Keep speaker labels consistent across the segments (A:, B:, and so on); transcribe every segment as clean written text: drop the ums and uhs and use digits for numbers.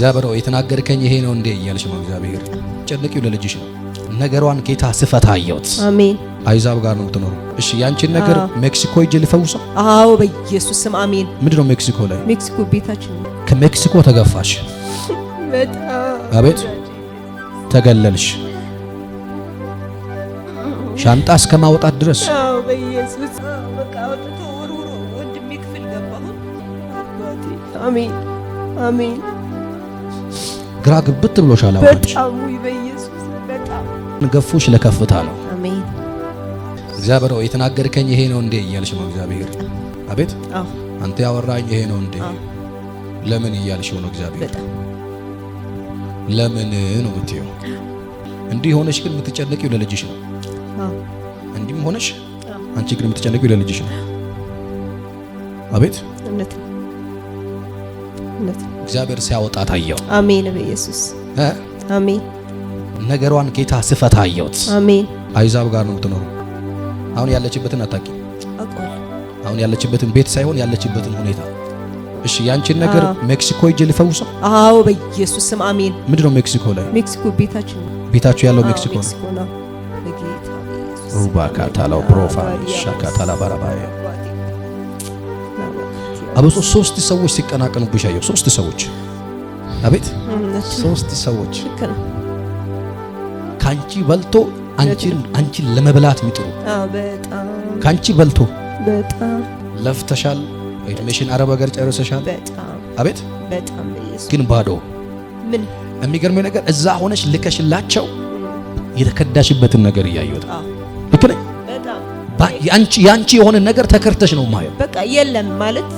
A: እግዚአብሔር ሆይ የተናገርከኝ ይሄ ነው እንዴ እያልሽ ነው። እግዚአብሔር ጨነቂው ለልጅሽ ነው። ነገሯን ጌታ ስፈታ አየሁት።
B: አሜን።
A: አይዛብ ጋር ነው የምትኖረው። እሺ ያንቺን ነገር ሜክሲኮ ሂጅ ልፈውሰው።
B: አዎ በኢየሱስ ስም አሜን።
A: ምንድነው ሜክሲኮ ላይ?
B: ሜክሲኮ ቤታችን ነው።
A: ከሜክሲኮ ተገፋሽ።
B: በጣም
A: አቤት ተገለልሽ። ሻንጣ እስከማውጣት ድረስ።
B: አዎ በኢየሱስ በቃ ወጥቶ ወርውሮ ወንድሜ ክፍል ገባሁ። አባቴ አሜን አሜን።
A: ግራ ግብት ብሎሻል። አሁን
B: በጣም በኢየሱስ በጣም
A: ገፉሽ ለከፍታ ነው።
B: አሜን።
A: እግዚአብሔር ሆይ የተናገርከኝ ይሄ ነው እንዴ እያልሽ ነው። እግዚአብሔር አቤት
B: አዎ
A: አንተ ያወራኝ ይሄ ነው እንዴ ለምን እያልሽ ነው። እግዚአብሔር
B: በጣም
A: ለምን ነው የምትይው? እንዲህ ሆነሽ ግን የምትጨነቂው ለልጅሽ ነው።
B: አዎ
A: እንዲህም ሆነሽ አንቺ ግን የምትጨነቂው ለልጅሽ ነው። አቤት
B: እውነት እውነት
A: እግዚአብሔር ሲያወጣ ታየው።
B: አሜን በኢየሱስ አሜን።
A: ነገሯን ጌታ ስፈታ አየሁት።
B: አሜን።
A: አይዛብ ጋር ነው የምትኖረው። አሁን ያለችበትን አታቂ። አሁን ያለችበትን ቤት ሳይሆን ያለችበትን ሁኔታ። እሺ ያንቺን ነገር ሜክሲኮ ሂጅ ልፈውሰው።
B: አዎ በኢየሱስ ስም አሜን።
A: ምንድነው ሜክሲኮ ላይ?
B: ሜክሲኮ ቤታችን ነው።
A: ቤታችሁ ያለው ሜክሲኮ
B: ነው። በጌታ ኢየሱስ
A: ሩባካታላው ፕሮፋን ሻካታላ ባራባያ አብሶ 3 ሰዎች ሲቀናቀኑብሽ አየሁ። 3 ሰዎች አቤት 3 ሰዎች ካንቺ በልቶ አንቺን ለመብላት የሚጥሩ።
B: አዎ በጣም
A: ካንቺ በልቶ
B: በጣም
A: ለፍተሻል። ኤድሜሽን አረብ ሀገር ጨርሰሻል።
B: በጣም
A: አቤት
B: በጣም ኢየሱስ ግን
A: ባዶ።
B: ምን
A: የሚገርመኝ ነገር እዛ ሆነሽ ልከሽላቸው የተከዳሽበትን ነገር እያየሁት ልክ ነኝ። በጣም ያንቺ የሆነ ነገር ተከርተሽ ነው ማየው።
B: በቃ የለም ማለት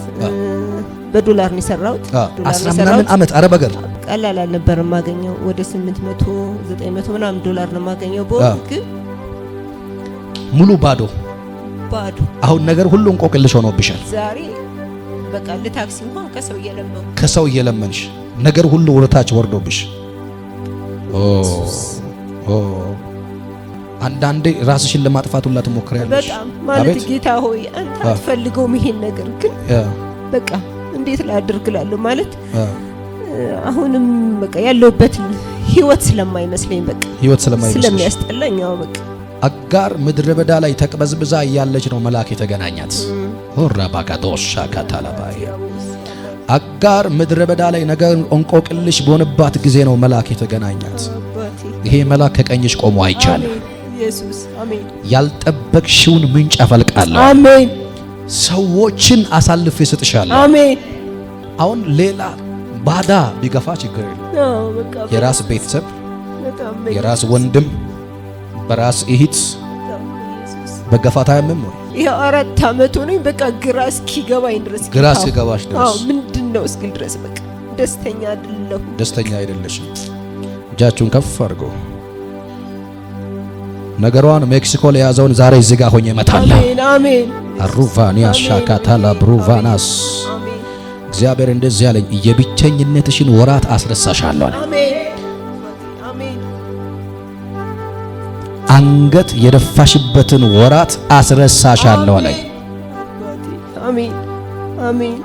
B: በዶላር ነው የሰራሁት።
A: 18 ዓመት አረብ ሀገር
B: ቀላል አልነበረም ማገኘው። ወደ 800 900 ምናምን ዶላር ነው ማገኘው በወር። ግን
A: ሙሉ ባዶ። አሁን ነገር ሁሉ እንቆቅልሽ ሆኖብሻል።
B: ዛሬ በቃ ለታክሲ እንኳን
A: ከሰው እየለመንሽ ነገር ሁሉ ወርታች ወርዶብሽ። አንዳንዴ ራስሽን ለማጥፋት ሁላ ትሞክሪያለሽ።
B: በጣም ማለት ጌታ ሆይ አንተ አትፈልገውም ይሄን ነገር ግን በቃ እንዴት ላድርግላለሁ ማለት አሁንም በቃ ያለውበት ህይወት ስለማይመስለኝ በቃ ስለሚያስጠላኝ ነው። በቃ
A: አጋር ምድረ በዳ ላይ ተቅበዝብዛ እያለች ነው መልአክ የተገናኛት። ሆራባጋዶሻ ካታላባይ አጋር ምድረ በዳ ላይ ነገር እንቆቅልሽ በሆነባት ጊዜ ነው መልአክ የተገናኛት። ይሄ መልአክ ከቀኝሽ ቆሞ አይቻልም።
B: ኢየሱስ አሜን።
A: ያልጠበቅሽውን ምንጭ አፈልቃለሁ።
B: አሜን።
A: ሰዎችን አሳልፌ እሰጥሻለሁ።
B: አሜን።
A: አሁን ሌላ ባዳ ቢገፋ ችግር የለም። የራስ ቤተሰብ፣ የራስ ወንድም፣ በራስ እህት በገፋታ ያመም ነው።
B: ይሄ 4 ዓመት ሆነኝ በቃ ግራ እስኪገባኝ ድረስ
A: ግራ እስኪገባሽ ድረስ
B: አዎ ምንድነው እስኪል ድረስ በቃ ደስተኛ አይደለሁም።
A: ደስተኛ አይደለሽም። እጃችሁን ከፍ አድርጎ ነገሯን ሜክሲኮ ላይ ያዘውን ዛሬ እዚህ ጋር ሆኜ እመታለሁ።
B: አሜን አሜን።
A: አሩቫኒያ ሻካታላ ብሩቫናስ እግዚአብሔር እንደዚህ ያለኝ የብቸኝነትሽን ወራት አስረሳሻለሁ።
B: አሜን አሜን።
A: አንገት የደፋሽበትን ወራት አስረሳሻለሁ አለኝ።
B: አሜን አሜን።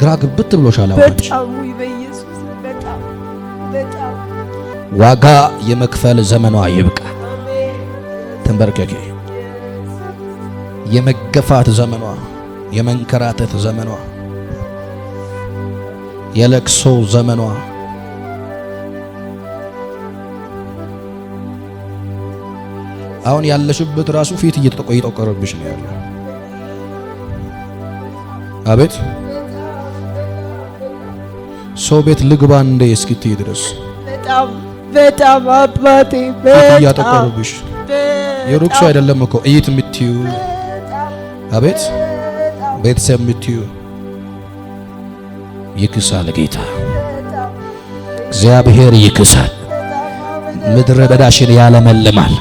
A: ግራ ግብት ብሎሻል።
B: በጣም በኢየሱስ በጣም በጣም
A: ዋጋ የመክፈል ዘመኗ ይብቃ። ተንበርከኬ የመገፋት ዘመኗ፣ የመንከራተት ዘመኗ፣ የለቅሶ ዘመኗ አሁን ያለሽበት ራሱ ፊት እየተቆረብሽ ነው ያለው። አቤት ሰው ቤት ልግባ እንደ እስኪትይ ድረስ
B: በጣም በጣም አባቴ በጣም
A: እያጠቆረብሽ የሩቅ ሰው አይደለም እኮ እይት የምትዩ አቤት ቤተሰብ የምትዩ ይክሳል። ጌታ እግዚአብሔር ይክሳል። ምድረ በዳሽን ያለመልማል።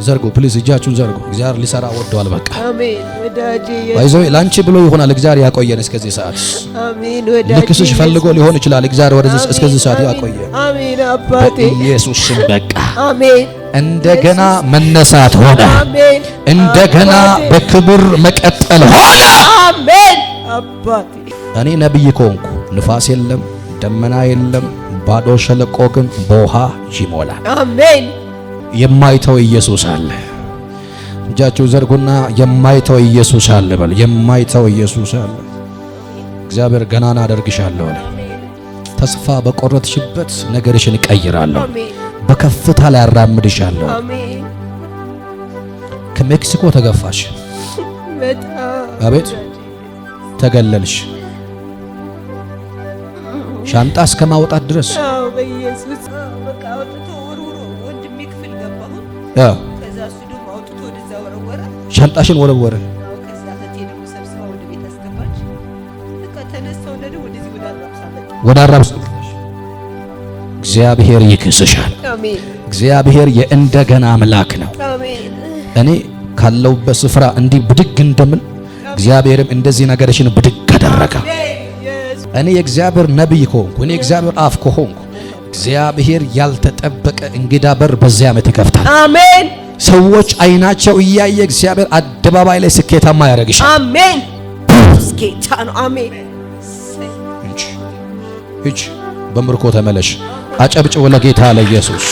A: ዘርጉ ፕሊዝ፣ እጃችሁን ዘርጉ። እግዚአብሔር ሊሰራ ወደዋል። በቃ
B: አሜን። ወዳጄ
A: ባይዘው ላንቺ ብሎ ይሆናል እግዚአብሔር ያቆየን እስከዚህ ሰዓት።
B: አሜን። ወዳጄ
A: ልክስሽ ፈልጎ ሊሆን ይችላል እግዚአብሔር ወደዚህ እስከዚህ ሰዓት ያቆየ።
B: አሜን አባቴ
A: ኢየሱስ ስም በቃ
B: አሜን።
A: እንደገና መነሳት ሆነ።
B: አሜን።
A: እንደገና በክብር መቀጠል ሆነ።
B: አሜን አባቴ።
A: እኔ ነብይ ከሆንኩ ንፋስ የለም ደመና የለም፣ ባዶ ሸለቆ ግን በውሃ ይሞላል።
B: አሜን።
A: የማይተው ኢየሱስ አለ። እጃችሁ ዘርጉና የማይተው ኢየሱስ አለ በል። የማይተው ኢየሱስ አለ። እግዚአብሔር ገናና አደርግሻለሁ አለ። ተስፋ በቆረጥሽበት ነገርሽን እቀይራለሁ። በከፍታ ላይ አራምድሻለሁ።
B: አሜን።
A: ከሜክሲኮ ተገፋሽ፣ አቤት ተገለልሽ፣ ሻንጣ እስከ ማውጣት ድረስ
B: በኢየሱስ በቃ አውጥቶ ወርውሮ ወንድሜ ክፍል ገባሁ። ከዛ እሱ ደግሞ አውጥቶ ወደዛ ወረወረ፣
A: ሻንጣሽን ወረወረ።
B: ከዛ እህቴ ደግሞ ሰብስባ ወደ ቤት አስገባች። በቃ ተነስተው ወደዚህ ወደ አራብሳ መጣ።
A: ወደ አራብሳ እግዚአብሔር ይክስሻል።
B: አሜን።
A: እግዚአብሔር የእንደገና አምላክ ነው።
B: አሜን።
A: እኔ ካለሁበት ስፍራ እንዲህ ብድግ እንደምን እግዚአብሔርም እንደዚህ ነገርሽን ብድግ አደረገ። እኔ የእግዚአብሔር ነብይ ከሆንኩ፣ እኔ የእግዚአብሔር አፍ ከሆንኩ እግዚአብሔር ያልተጠበቀ እንግዳ በር በዚህ ዓመት ይከፍታል። አሜን። ሰዎች አይናቸው እያየ እግዚአብሔር አደባባይ ላይ ስኬታማ ያደርግሻል።
B: አሜን። ስኬታ ነው። አሜን።
A: እጅ በምርኮ ተመለሽ። አጨብጭው ለጌታ ለኢየሱስ።